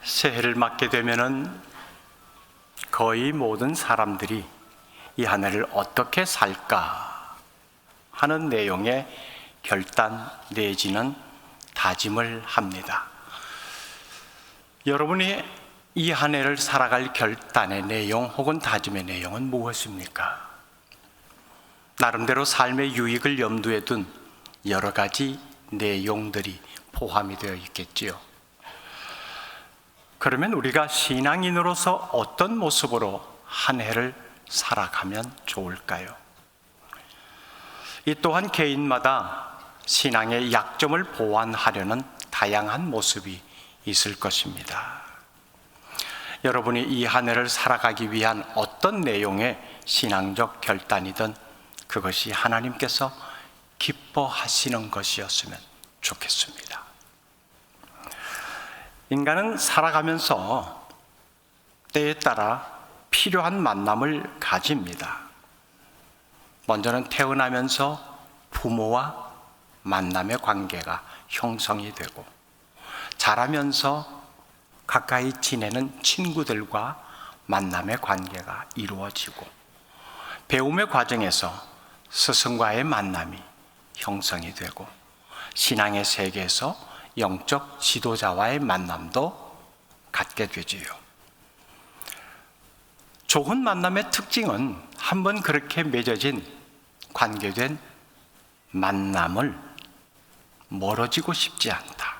새해를 맞게 되면은 거의 모든 사람들이 이 한 해를 어떻게 살까 하는 내용의 결단 내지는 다짐을 합니다. 여러분이 이 한 해를 살아갈 결단의 내용 혹은 다짐의 내용은 무엇입니까? 나름대로 삶의 유익을 염두에 둔 여러 가지 내용들이 포함이 되어 있겠지요. 그러면 우리가 신앙인으로서 어떤 모습으로 한 해를 살아가면 좋을까요? 이 또한 개인마다 신앙의 약점을 보완하려는 다양한 모습이 있을 것입니다. 여러분이 이 한 해를 살아가기 위한 어떤 내용의 신앙적 결단이든 그것이 하나님께서 기뻐하시는 것이었으면 좋겠습니다. 인간은 살아가면서 때에 따라 필요한 만남을 가집니다. 먼저는 태어나면서 부모와 만남의 관계가 형성이 되고, 자라면서 가까이 지내는 친구들과 만남의 관계가 이루어지고, 배움의 과정에서 스승과의 만남이 형성이 되고, 신앙의 세계에서 영적 지도자와의 만남도 갖게 되지요. 좋은 만남의 특징은 한번 그렇게 맺어진 관계된 만남을 멀어지고 싶지 않다,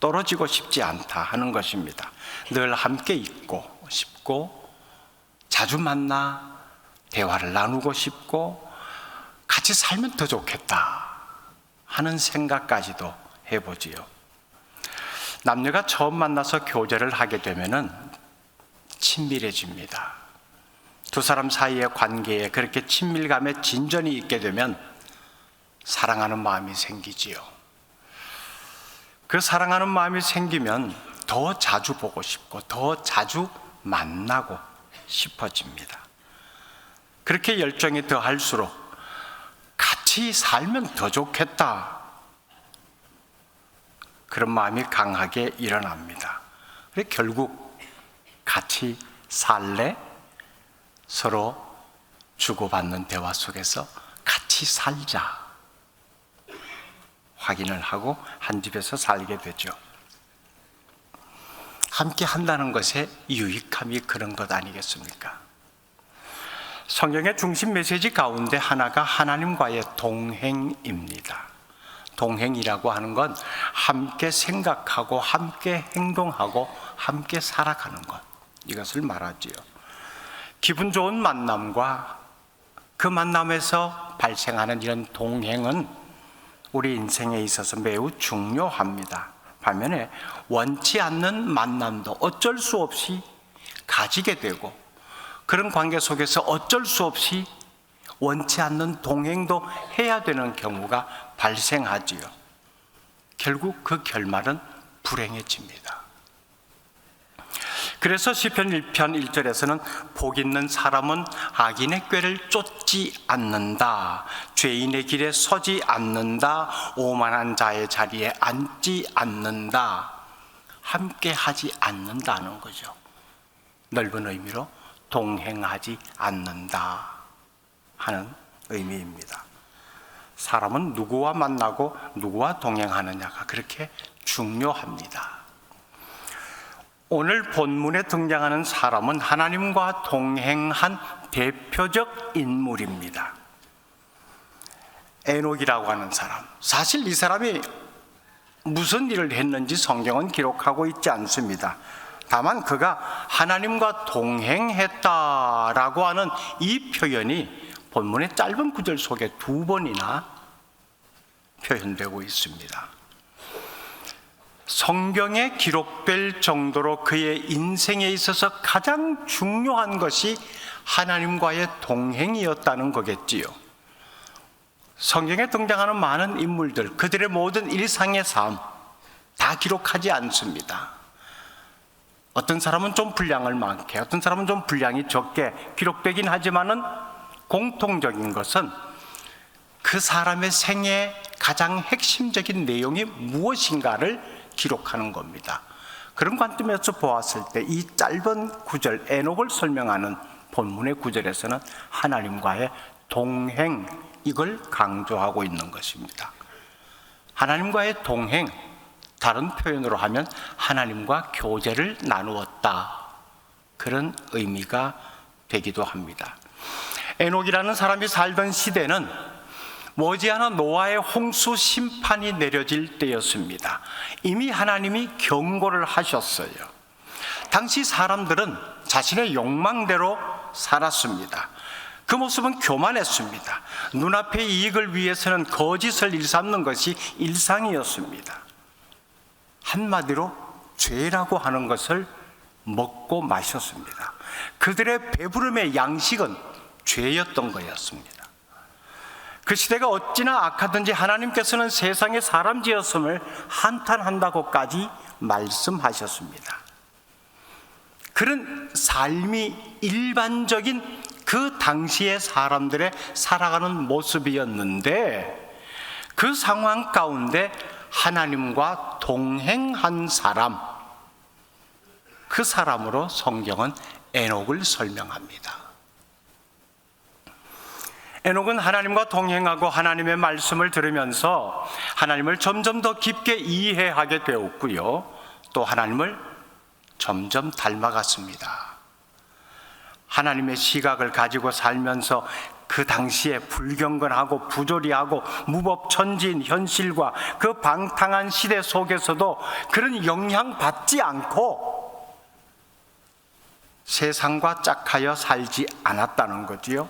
떨어지고 싶지 않다 하는 것입니다. 늘 함께 있고 싶고, 자주 만나 대화를 나누고 싶고, 같이 살면 더 좋겠다 하는 생각까지도 해보지요. 남녀가 처음 만나서 교제를 하게 되면은 친밀해집니다. 두 사람 사이의 관계에 그렇게 친밀감에 진전이 있게 되면 사랑하는 마음이 생기지요. 그 사랑하는 마음이 생기면 더 자주 보고 싶고 더 자주 만나고 싶어집니다. 그렇게 열정이 더할수록 같이 살면 더 좋겠다, 그런 마음이 강하게 일어납니다. 그래서 결국 같이 살래? 서로 주고받는 대화 속에서 같이 살자 확인을 하고 한 집에서 살게 되죠. 함께 한다는 것의 유익함이 그런 것 아니겠습니까? 성경의 중심 메시지 가운데 하나가 하나님과의 동행입니다. 동행이라고 하는 건 함께 생각하고 함께 행동하고 함께 살아가는 것, 이것을 말하지요. 기분 좋은 만남과 그 만남에서 발생하는 이런 동행은 우리 인생에 있어서 매우 중요합니다. 반면에 원치 않는 만남도 어쩔 수 없이 가지게 되고, 그런 관계 속에서 어쩔 수 없이 원치 않는 동행도 해야 되는 경우가 발생하지요. 결국 그 결말은 불행해집니다. 그래서 시편 1편 1절에서는 복 있는 사람은 악인의 꾀를 쫓지 않는다, 죄인의 길에 서지 않는다, 오만한 자의 자리에 앉지 않는다, 함께 하지 않는다는 거죠. 넓은 의미로 동행하지 않는다 하는 의미입니다. 사람은 누구와 만나고 누구와 동행하느냐가 그렇게 중요합니다. 오늘 본문에 등장하는 사람은 하나님과 동행한 대표적 인물입니다. 에녹이라고 하는 사람, 사실 이 사람이 무슨 일을 했는지 성경은 기록하고 있지 않습니다. 다만 그가 하나님과 동행했다라고 하는 이 표현이 본문의 짧은 구절 속에 2번이나 표현되고 있습니다. 성경에 기록될 정도로 그의 인생에 있어서 가장 중요한 것이 하나님과의 동행이었다는 거겠지요. 성경에 등장하는 많은 인물들, 그들의 모든 일상의 삶 다 기록하지 않습니다. 어떤 사람은 좀 분량을 많게, 어떤 사람은 좀 분량이 적게 기록되긴 하지만은 공통적인 것은 그 사람의 생애의 가장 핵심적인 내용이 무엇인가를 기록하는 겁니다. 그런 관점에서 보았을 때 이 짧은 구절, 에녹을 설명하는 본문의 구절에서는 하나님과의 동행, 이걸 강조하고 있는 것입니다. 하나님과의 동행, 다른 표현으로 하면 하나님과 교제를 나누었다, 그런 의미가 되기도 합니다. 에녹이라는 사람이 살던 시대는 머지않아 노아의 홍수 심판이 내려질 때였습니다. 이미 하나님이 경고를 하셨어요. 당시 사람들은 자신의 욕망대로 살았습니다. 그 모습은 교만했습니다. 눈앞의 이익을 위해서는 거짓을 일삼는 것이 일상이었습니다. 한마디로 죄라고 하는 것을 먹고 마셨습니다. 그들의 배부름의 양식은 죄였던 거였습니다. 그 시대가 어찌나 악하든지 하나님께서는 세상에 사람 지었음을 한탄한다고까지 말씀하셨습니다. 그런 삶이 일반적인 그 당시의 사람들의 살아가는 모습이었는데, 그 상황 가운데 하나님과 동행한 사람, 그 사람으로 성경은 에녹을 설명합니다. 에녹은 하나님과 동행하고 하나님의 말씀을 들으면서 하나님을 점점 더 깊게 이해하게 되었고요, 또 하나님을 점점 닮아갔습니다. 하나님의 시각을 가지고 살면서 그 당시에 불경건하고 부조리하고 무법천지인 현실과 그 방탕한 시대 속에서도 그런 영향받지 않고 세상과 짝하여 살지 않았다는 거지요.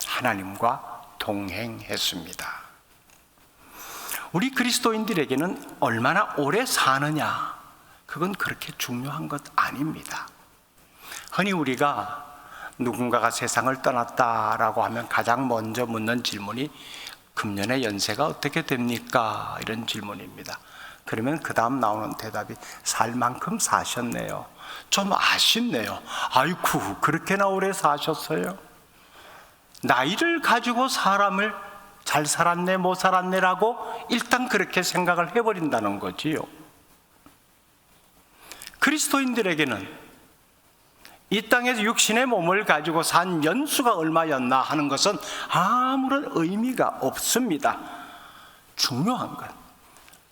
하나님과 동행했습니다. 우리 그리스도인들에게는 얼마나 오래 사느냐, 그건 그렇게 중요한 것 아닙니다. 흔히 우리가 누군가가 세상을 떠났다라고 하면 가장 먼저 묻는 질문이 금년의 연세가 어떻게 됩니까? 이런 질문입니다. 그러면 그 다음 나오는 대답이 살 만큼 사셨네요. 좀 아쉽네요. 아이쿠, 그렇게나 오래 사셨어요? 나이를 가지고 사람을 잘 살았네 못 살았네라고 일단 그렇게 생각을 해버린다는 거지요. 그리스도인들에게는 이 땅에서 육신의 몸을 가지고 산 연수가 얼마였나 하는 것은 아무런 의미가 없습니다. 중요한 건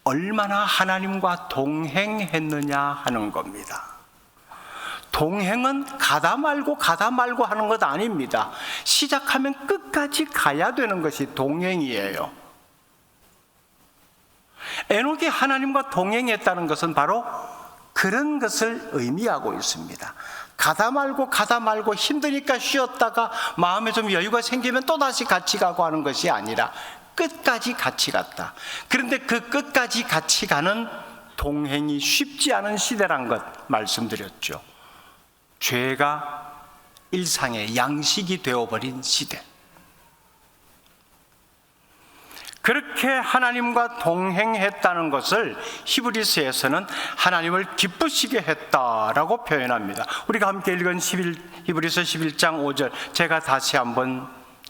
얼마나 하나님과 동행했느냐 하는 겁니다. 동행은 가다 말고 하는 것 아닙니다. 시작하면 끝까지 가야 되는 것이 동행이에요. 에녹이 하나님과 동행했다는 것은 바로 그런 것을 의미하고 있습니다. 가다 말고 힘드니까 쉬었다가 마음에 좀 여유가 생기면 또다시 같이 가고 하는 것이 아니라 끝까지 같이 갔다. 그런데 그 끝까지 같이 가는 동행이 쉽지 않은 시대란 것 말씀드렸죠. 죄가 일상의 양식이 되어버린 시대. 그렇게 하나님과 동행했다는 것을 히브리서에서는 하나님을 기쁘시게 했다라고 표현합니다. 우리가 함께 읽은 히브리서 11장 5절 제가 다시 한번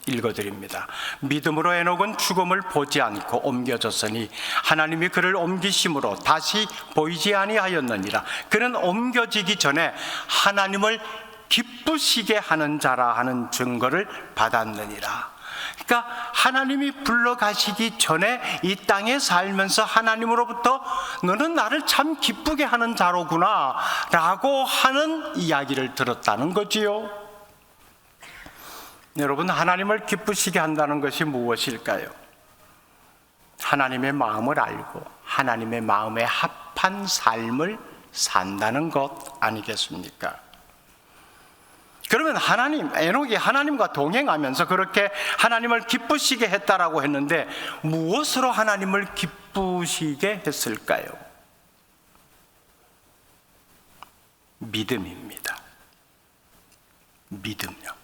읽어드립니다. 믿음으로 에녹은 죽음을 보지 않고 옮겨졌으니 하나님이 그를 옮기심으로 다시 보이지 아니하였느니라. 그는 옮겨지기 전에 하나님을 기쁘시게 하는 자라 하는 증거를 받았느니라. 그러니까 하나님이 불러가시기 전에 이 땅에 살면서 하나님으로부터 너는 나를 참 기쁘게 하는 자로구나 라고 하는 이야기를 들었다는 거지요. 여러분, 하나님을 기쁘시게 한다는 것이 무엇일까요? 하나님의 마음을 알고 하나님의 마음에 합한 삶을 산다는 것 아니겠습니까? 그러면 에녹이 하나님과 동행하면서 그렇게 하나님을 기쁘시게 했다라고 했는데 무엇으로 하나님을 기쁘시게 했을까요? 믿음입니다. 믿음요.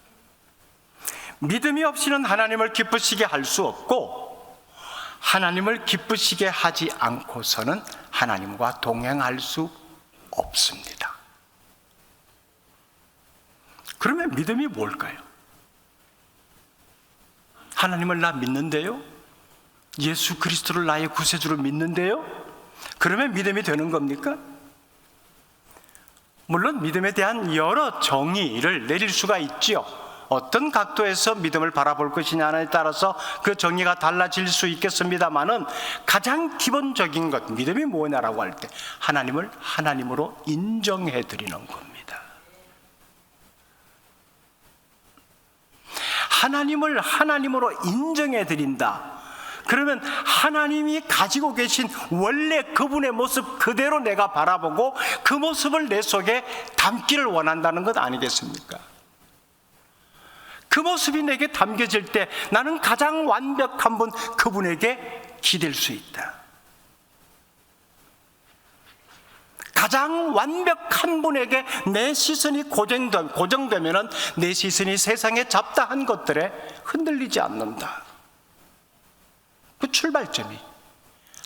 믿음이 없이는 하나님을 기쁘시게 할 수 없고, 하나님을 기쁘시게 하지 않고서는 하나님과 동행할 수 없습니다. 그러면 믿음이 뭘까요? 하나님을 나 믿는데요? 예수 그리스도를 나의 구세주로 믿는데요? 그러면 믿음이 되는 겁니까? 물론 믿음에 대한 여러 정의를 내릴 수가 있지요. 어떤 각도에서 믿음을 바라볼 것이냐에 따라서 그 정의가 달라질 수 있겠습니다만은 가장 기본적인 것, 믿음이 뭐냐라고 할 때 하나님을 하나님으로 인정해 드리는 겁니다. 하나님을 하나님으로 인정해 드린다. 그러면 하나님이 가지고 계신 원래 그분의 모습 그대로 내가 바라보고 그 모습을 내 속에 담기를 원한다는 것 아니겠습니까? 그 모습이 내게 담겨질 때 나는 가장 완벽한 분 그분에게 기댈 수 있다. 가장 완벽한 분에게 내 시선이 고정되면 내 시선이 세상의 잡다한 것들에 흔들리지 않는다. 그 출발점이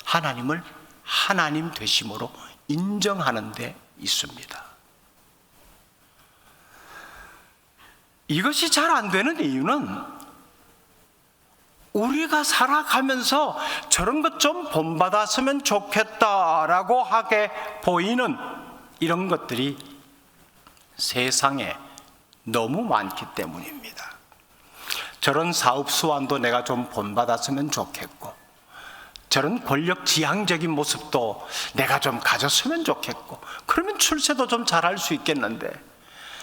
하나님을 하나님 되심으로 인정하는 데 있습니다. 이것이 잘 안 되는 이유는 우리가 살아가면서 저런 것 좀 본받았으면 좋겠다라고 하게 보이는 이런 것들이 세상에 너무 많기 때문입니다. 저런 사업 수완도 내가 좀 본받았으면 좋겠고, 저런 권력 지향적인 모습도 내가 좀 가졌으면 좋겠고, 그러면 출세도 좀 잘할 수 있겠는데,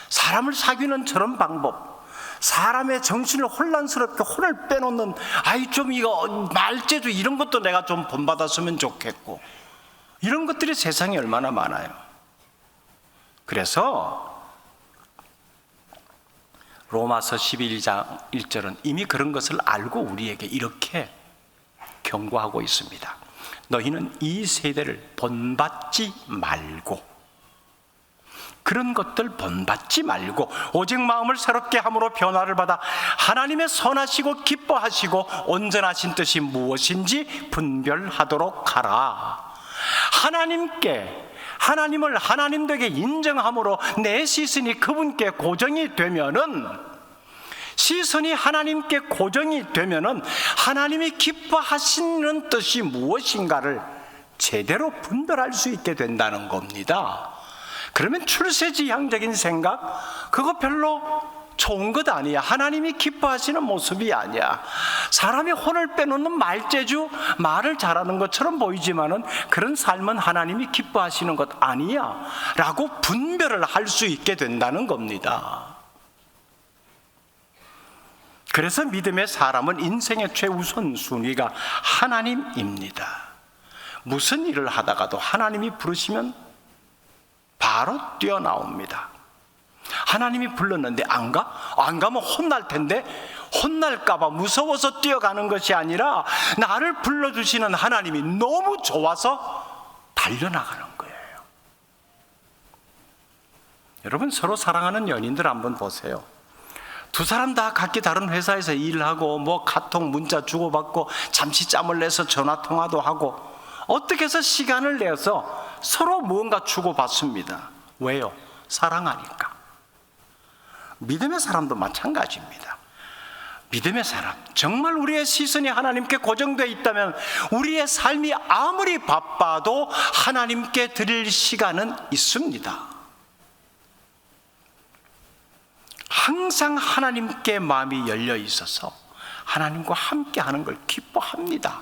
사람을 사귀는 저런 방법, 사람의 정신을 혼란스럽게 혼을 빼놓는 좀 이거 말재주 이런 것도 내가 좀 본받았으면 좋겠고, 이런 것들이 세상에 얼마나 많아요. 그래서 로마서 11장 1절은 이미 그런 것을 알고 우리에게 이렇게 경고하고 있습니다. 너희는 이 세대를 본받지 말고, 그런 것들 본받지 말고 오직 마음을 새롭게 함으로 변화를 받아 하나님의 선하시고 기뻐하시고 온전하신 뜻이 무엇인지 분별하도록 하라. 하나님을 하나님 되게 인정함으로 내 시선이 그분께 고정이 되면은, 시선이 하나님께 고정이 되면은 하나님이 기뻐하시는 뜻이 무엇인가를 제대로 분별할 수 있게 된다는 겁니다. 그러면 출세지향적인 생각, 그거 별로 좋은 것 아니야. 하나님이 기뻐하시는 모습이 아니야. 사람이 혼을 빼놓는 말재주, 말을 잘하는 것처럼 보이지만은 그런 삶은 하나님이 기뻐하시는 것 아니야 라고 분별을 할 수 있게 된다는 겁니다. 그래서 믿음의 사람은 인생의 최우선 순위가 하나님입니다. 무슨 일을 하다가도 하나님이 부르시면 바로 뛰어나옵니다. 하나님이 불렀는데 안 가? 안 가면 혼날 텐데, 혼날까 봐 무서워서 뛰어가는 것이 아니라 나를 불러주시는 하나님이 너무 좋아서 달려나가는 거예요. 여러분, 서로 사랑하는 연인들 한번 보세요. 두 사람 다 각기 다른 회사에서 일하고 카톡 문자 주고받고 잠시 짬을 내서 전화통화도 하고 어떻게 해서 시간을 내서 서로 무언가 주고받습니다. 왜요? 사랑하니까. 믿음의 사람도 마찬가지입니다. 믿음의 사람, 정말 우리의 시선이 하나님께 고정되어 있다면 우리의 삶이 아무리 바빠도 하나님께 드릴 시간은 있습니다. 항상 하나님께 마음이 열려 있어서 하나님과 함께 하는 걸 기뻐합니다.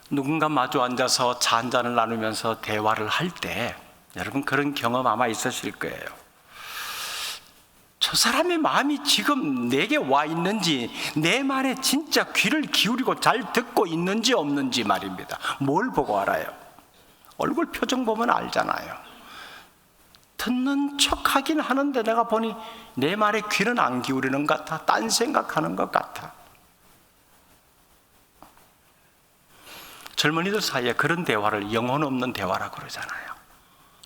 누군가 마주 앉아서 차 한 잔을 나누면서 대화를 할 때 여러분 그런 경험 아마 있으실 거예요. 저 사람의 마음이 지금 내게 와 있는지, 내 말에 진짜 귀를 기울이고 잘 듣고 있는지 없는지 말입니다. 뭘 보고 알아요? 얼굴 표정 보면 알잖아요. 듣는 척 하긴 하는데 내가 보니 내 말에 귀는 안 기울이는 것 같아. 딴 생각하는 것 같아. 젊은이들 사이에 그런 대화를 영혼 없는 대화라고 그러잖아요.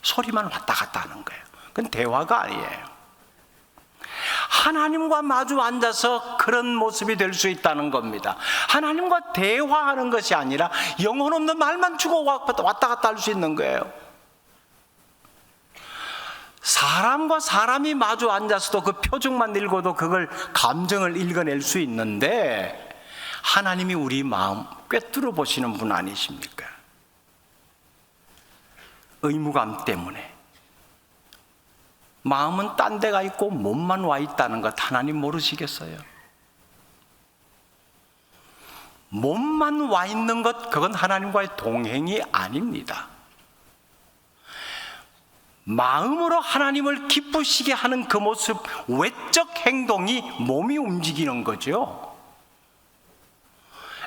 소리만 왔다 갔다 하는 거예요. 그건 대화가 아니에요. 하나님과 마주 앉아서 그런 모습이 될 수 있다는 겁니다. 하나님과 대화하는 것이 아니라 영혼 없는 말만 주고 왔다 갔다 할 수 있는 거예요. 사람과 사람이 마주 앉아서도 그 표정만 읽어도 그걸 감정을 읽어낼 수 있는데 하나님이 우리 마음 꿰뚫어 보시는 분 아니십니까? 의무감 때문에 마음은 딴 데가 있고 몸만 와 있다는 것 하나님 모르시겠어요? 몸만 와 있는 것, 그건 하나님과의 동행이 아닙니다. 마음으로 하나님을 기쁘시게 하는 그 모습, 외적 행동이 몸이 움직이는 거죠.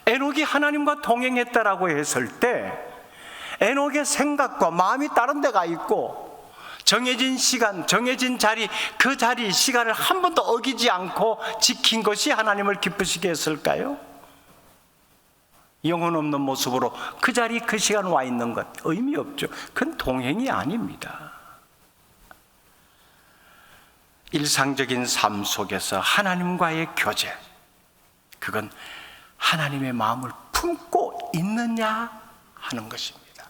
에녹이 하나님과 동행했다라고 했을 때 에녹의 생각과 마음이 다른 데가 있고, 정해진 시간, 정해진 자리, 그 자리, 시간을 한 번도 어기지 않고 지킨 것이 하나님을 기쁘시게 했을까요? 영혼 없는 모습으로 그 자리, 그 시간 와 있는 것 의미 없죠. 그건 동행이 아닙니다. 일상적인 삶 속에서 하나님과의 교제, 그건 하나님의 마음을 품고 있느냐 하는 것입니다.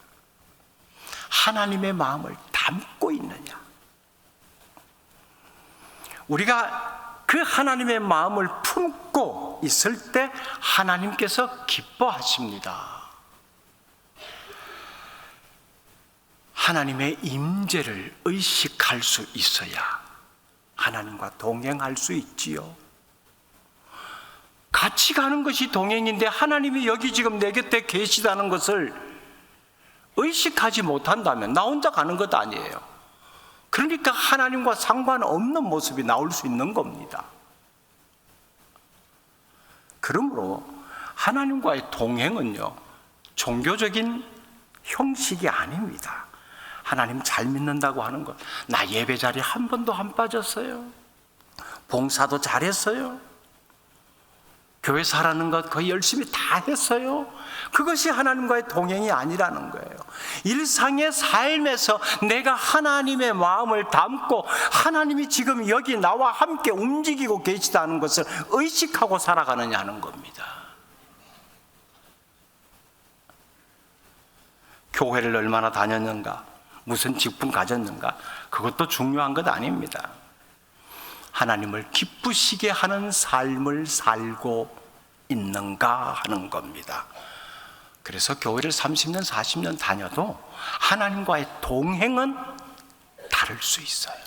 하나님의 마음을 담고 있느냐. 우리가 그 하나님의 마음을 품고 있을 때 하나님께서 기뻐하십니다. 하나님의 임재를 의식할 수 있어야 하나님과 동행할 수 있지요. 같이 가는 것이 동행인데 하나님이 여기 지금 내 곁에 계시다는 것을 의식하지 못한다면 나 혼자 가는 것 아니에요. 그러니까 하나님과 상관없는 모습이 나올 수 있는 겁니다. 그러므로 하나님과의 동행은요, 종교적인 형식이 아닙니다. 하나님 잘 믿는다고 하는 것, 나 예배 자리에 한 번도 안 빠졌어요. 봉사도 잘했어요. 교회 사라는 것 거의 열심히 다 했어요. 그것이 하나님과의 동행이 아니라는 거예요. 일상의 삶에서 내가 하나님의 마음을 담고 하나님이 지금 여기 나와 함께 움직이고 계시다는 것을 의식하고 살아가느냐는 겁니다. 교회를 얼마나 다녔는가, 무슨 직분 가졌는가, 그것도 중요한 것 아닙니다. 하나님을 기쁘시게 하는 삶을 살고 있는가 하는 겁니다. 그래서 교회를 30년, 40년 다녀도 하나님과의 동행은 다를 수 있어요.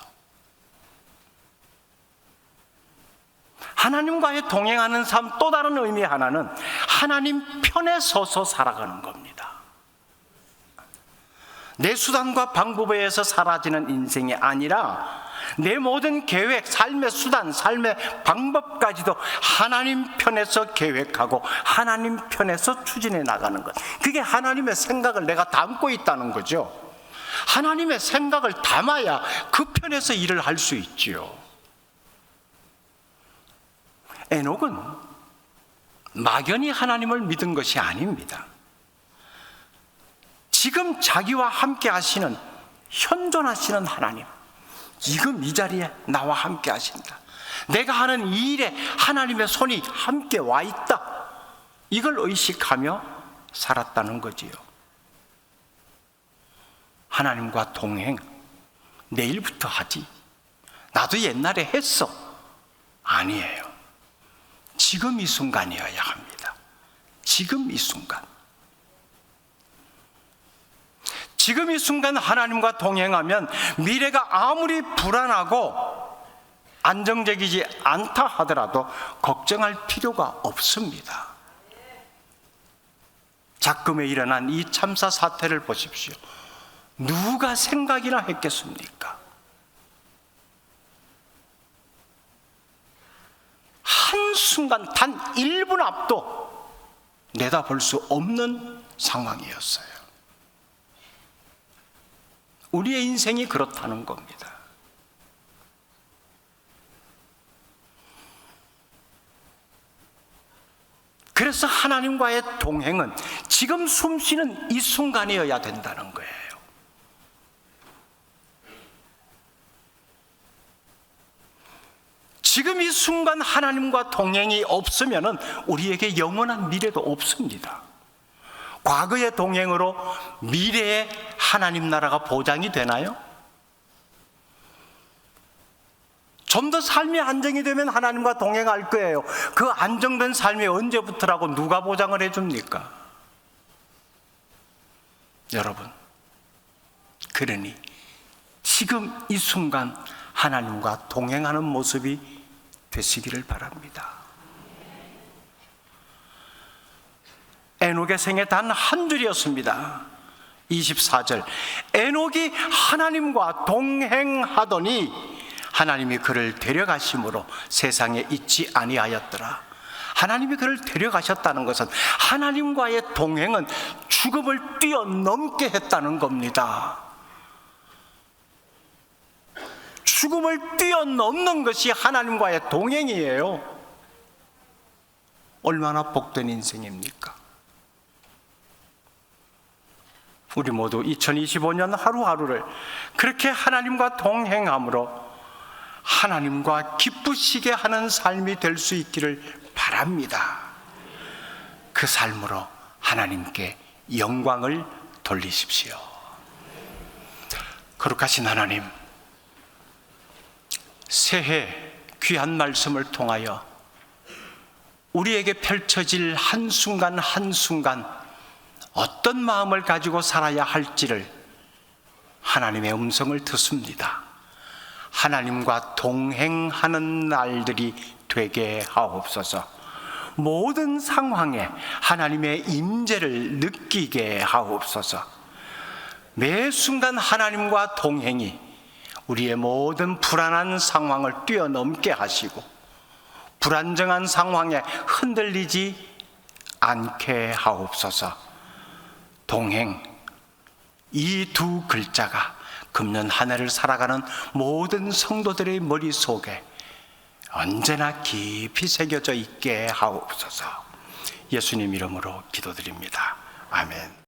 하나님과의 동행하는 삶 또 다른 의미 하나는 하나님 편에 서서 살아가는 겁니다. 내 수단과 방법에 의해서 사라지는 인생이 아니라 내 모든 계획, 삶의 수단, 삶의 방법까지도 하나님 편에서 계획하고 하나님 편에서 추진해 나가는 것, 그게 하나님의 생각을 내가 담고 있다는 거죠. 하나님의 생각을 담아야 그 편에서 일을 할 수 있지요. 에녹은 막연히 하나님을 믿은 것이 아닙니다. 지금 자기와 함께 하시는, 현존하시는 하나님, 지금 이 자리에 나와 함께 하신다. 내가 하는 이 일에 하나님의 손이 함께 와 있다. 이걸 의식하며 살았다는 거지요. 하나님과 동행, 내일부터 하지. 나도 옛날에 했어. 아니에요. 지금 이 순간이어야 합니다. 지금 이 순간. 지금 이 순간 하나님과 동행하면 미래가 아무리 불안하고 안정적이지 않다 하더라도 걱정할 필요가 없습니다. 작금에 일어난 이 참사 사태를 보십시오. 누가 생각이나 했겠습니까? 한순간 단 1분 앞도 내다볼 수 없는 상황이었어요. 우리의 인생이 그렇다는 겁니다. 그래서 하나님과의 동행은 지금 숨쉬는 이 순간이어야 된다는 거예요. 지금 이 순간 하나님과 동행이 없으면 우리에게 영원한 미래도 없습니다. 과거의 동행으로 미래의 하나님 나라가 보장이 되나요? 좀 더 삶이 안정이 되면 하나님과 동행할 거예요. 그 안정된 삶이 언제부터라고 누가 보장을 해줍니까? 여러분, 그러니 지금 이 순간 하나님과 동행하는 모습이 되시기를 바랍니다. 에녹의 생애 단 한 줄이었습니다. 24절, 에녹이 하나님과 동행하더니 하나님이 그를 데려가심으로 세상에 있지 아니하였더라. 하나님이 그를 데려가셨다는 것은 하나님과의 동행은 죽음을 뛰어넘게 했다는 겁니다. 죽음을 뛰어넘는 것이 하나님과의 동행이에요. 얼마나 복된 인생입니까? 우리 모두 2025년 하루하루를 그렇게 하나님과 동행함으로 하나님과 기쁘시게 하는 삶이 될 수 있기를 바랍니다. 그 삶으로 하나님께 영광을 돌리십시오. 거룩하신 하나님, 새해 귀한 말씀을 통하여 우리에게 펼쳐질 한순간 한순간 어떤 마음을 가지고 살아야 할지를 하나님의 음성을 듣습니다. 하나님과 동행하는 날들이 되게 하옵소서. 모든 상황에 하나님의 임재를 느끼게 하옵소서. 매 순간 하나님과 동행이 우리의 모든 불안한 상황을 뛰어넘게 하시고 불안정한 상황에 흔들리지 않게 하옵소서. 동행, 이 두 글자가 금년 한 해를 살아가는 모든 성도들의 머릿속에 언제나 깊이 새겨져 있게 하옵소서. 예수님 이름으로 기도드립니다. 아멘.